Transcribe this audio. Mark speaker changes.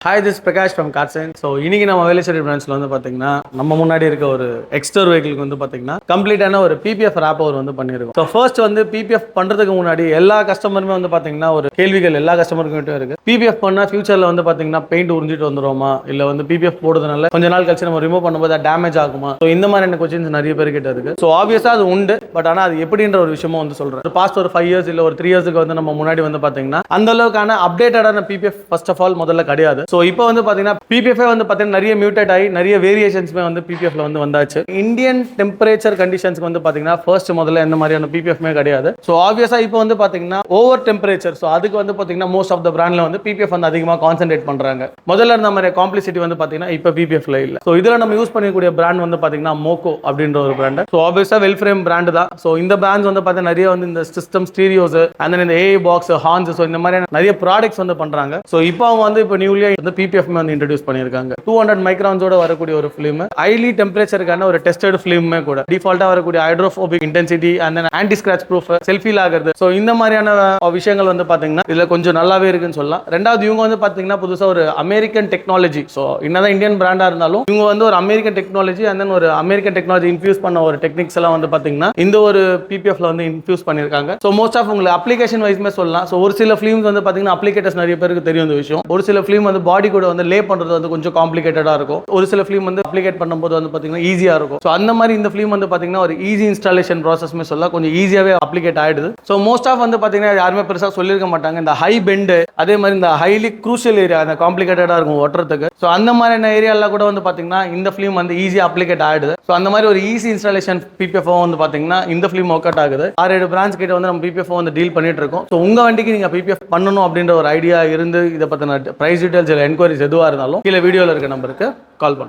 Speaker 1: Hi, this is Prakash from CarSense. So, இன்னைக்கு நம்ம வேலைச்சேரி பிரான்ச்ல வந்து பாத்தீங்கன்னா நம்ம முன்னாடி இருக்க ஒரு எக்ஸ்டர் வெஹிக்கிளுக்கு வந்து பாத்தீங்கன்னா கம்ப்ளீட்டான ஒரு PPF ராப் ஓவர் வந்து பண்ணிருக்கோம். ஸோ ஃபர்ஸ்ட் வந்து PPF பண்றதுக்கு முன்னாடி எல்லா கஸ்டமருமே வந்து பாத்தீங்கன்னா ஒரு கேள்விகள் எல்லா கஸ்டமருக்கும் இருக்கு. PPF பண்ணா ஃபியூச்சர்ல வந்து பாத்தீங்கன்னா பெயிண்ட் உறிஞ்சிட்டு வந்துருமா இல்ல வந்து PPF போடுறதுனால கொஞ்ச நாள் கழிச்சு நம்ம ரிமூவ் பண்ணும்போது அது டேமேஜ் ஆகுமா? ஸோ இந்த மாதிரியான கொஸ்டின்ஸ் நிறைய பேர் கிட்ட இருக்கு. ஸோ ஆப்வியஸா அது உண்டு, பட் ஆனா அது எப்படின்ற ஒரு விஷயமும் வந்து சொல்றேன். பாஸ்ட் ஒரு 5 இயர்ஸ் இல்ல ஒரு 3 இயர்ஸ்க்கு வந்து நம்ம முன்னாடி வந்து பாத்தீங்கன்னா அந்த அளவுக்கான அப்டேட்டடான PPF ஃபர்ஸ்ட் ஆஃப் ஆல் முதல்ல கிடையாது. ஸோ இப்போ வந்து பாத்தீங்கன்னா PPF வந்து பாத்தீங்கன்னா நிறைய மியூட்டேட் ஆகி நிறைய வேரியேஷன்ஸ்மே வந்து PPFல வந்து வந்தாச்சு. இந்தியன் டெம்பரேச்சர் கண்டிஷன்ஸ்க்கு வந்து பாத்தீங்கன்னா ஃபர்ஸ்ட் முதல்ல எந்த மாதிரியான PPFமே கிடையாது. ஸோ ஆப்வியஸா இப்போ வந்து பாத்தீங்கன்னா ஓவர் டெம்பரேச்சர், ஸோ அதுக்கு வந்து பாத்தீங்கன்னா மோஸ்ட் ஆஃப் த பிராண்ட்ல வந்து PPF வந்து அதிகமாக கான்சென்ட்ரேட் பண்றாங்க. முதல்ல இருந்த மாதிரி காம்ப்ளிசிட்டி வந்து பாத்தீங்கன்னா இப்போ PPFல இல்ல. ஸோ இதுல நம்ம யூஸ் பண்ணக்கூடிய பிராண்ட் வந்து பாத்தீங்கன்னா மோக்கோ அப்படின்ற ஒரு பிராண்ட். ஸோ ஆப்வியஸா வெல் ஃப்ரேம் பிராண்ட் தான். ஸோ இந்த பிராண்ட்ஸ் வந்து பாத்தீங்கன்னா நிறைய வந்து இந்த சிஸ்டம் ஸ்டீரியோஸ் அண்ட் தென் இந்த AI பாக்ஸ் ஹார்ன்ஸ், ஸோ இந்த மாதிரி நிறைய ப்ராடக்ட்ஸ் வந்து பண்றாங்க. ஸோ இப்போ அவங்க வந்து இப்போ நியூலியா வந்து PPF வந்து இன்ட்ரோடியூஸ் பண்ணியிருக்காங்க. 200 மைக்ரான்ஸோட வரக்கூடிய ஒரு ஃபிலிம், ஹைலி டெம்பரேச்சருக்கான ஒரு டெஸ்டட் ஃபிலிமே கூட, டிஃபால்ட்டா வரக்கூடிய hydrophobic intensity and then anti scratch proof, செல்ஃபில் ஆகிறது. ஸோ இந்த மாதிரியான விஷயங்கள் வந்து பாத்தீங்கன்னா இதுல கொஞ்சம் நல்லாவே இருக்குன்னு சொல்லலாம். ரெண்டாவது இவங்க வந்து பாத்தீங்கன்னா புதுசா ஒரு அமெரிக்கன் டெக்னாலஜி, ஸோ என்னதான் இந்தியன் பிராண்டா இருந்தாலும் இவங்க வந்து ஒரு அமெரிக்கன் டெக்னாலஜி அண்ட் தென் ஒரு அமெரிக்கன் டெக்னாலஜி இன்ஃபியூஸ் பண்ண ஒரு டெக்னிக்ஸ் எல்லாம் வந்து பாத்தீங்கன்னா இந்த ஒரு PPFல வந்து இன்ஃபியூஸ் பண்ணிருக்காங்க. ஸோ மோஸ்ட் ஆஃப் உங்களுக்கு அப்ளிகேஷன் வைஸ்மே சொல்லலாம். ஸோ ஒரு சில ஃபிலிம்ஸ் வந்து பாத்தீங்கன்னா அப்ளிகேட்டர்ஸ் நிறைய பேருக்கு தெரியும் இந்த விஷயம். ஒரு சில ஃபிலிம் வந்து பாடி கூட வந்து லே பண்றது வந்து கொஞ்சம் காம்ப்ளிகேட்டடா இருக்கும். ஒரு சில ஃபிலிம் வந்து அப்ளிகேட் பண்ணும்போது வந்து பாத்தீங்கன்னா ஈஸியா இருக்கும். ஸோ அந்த மாதிரி இந்த ஃபிலிம் வந்து பாத்தீங்கன்னா ஒரு ஈஸி இன்ஸ்டாலேஷன் ப்ராசஸ்மே சொல்லலாம், கொஞ்சம் ஈஸியாவே அப்ளிகேட் ஆயிடுது. ஸோ மோஸ்ட் ஆஃப் வந்து பாத்தீங்கன்னா யாருமே பெருசா சொல்லியிருக்க மாட்டாங்க. இந்த ஹை பெண்ட் அதே மாதிரி இந்த ஹைலி க்ரூஷியல் ஏரியா அந்த காம்ப்ளிகேட்டடா இருக்கும் ஒட்டுறதுக்கு. ஸோ அந்த மாதிரியான ஏரியால கூட வந்து பாத்தீங்கன்னா இந்த ஃபிலிம் வந்து ஈஸியா அப்ளிகேட் ஆயிடுது. ஸோ அந்த மாதிரி ஒரு ஈஸி இன்ஸ்டாலேஷன் PPF வந்து பாத்தீங்கன்னா இந்த ஃபிலிம் ஒர்க் அவுட் ஆகுது. 6-7 பிரான்ச் கிட்ட வந்து நம்ம PPF வந்து டீல் பண்ணிட்டு இருக்கோம். ஸோ உங்க வண்டிக்கு நீங்க PPF பண்ணணும் அப்படின்ற ஒரு ஐடியா இருந்து இதை பத்தின பிரைஸ் டீடைல்ஸ் என்கொயரிஸ் எதுவா இருந்தாலும் கீழே வீடியோல இருக்க நம்பருக்கு கால் பண்ணுங்க.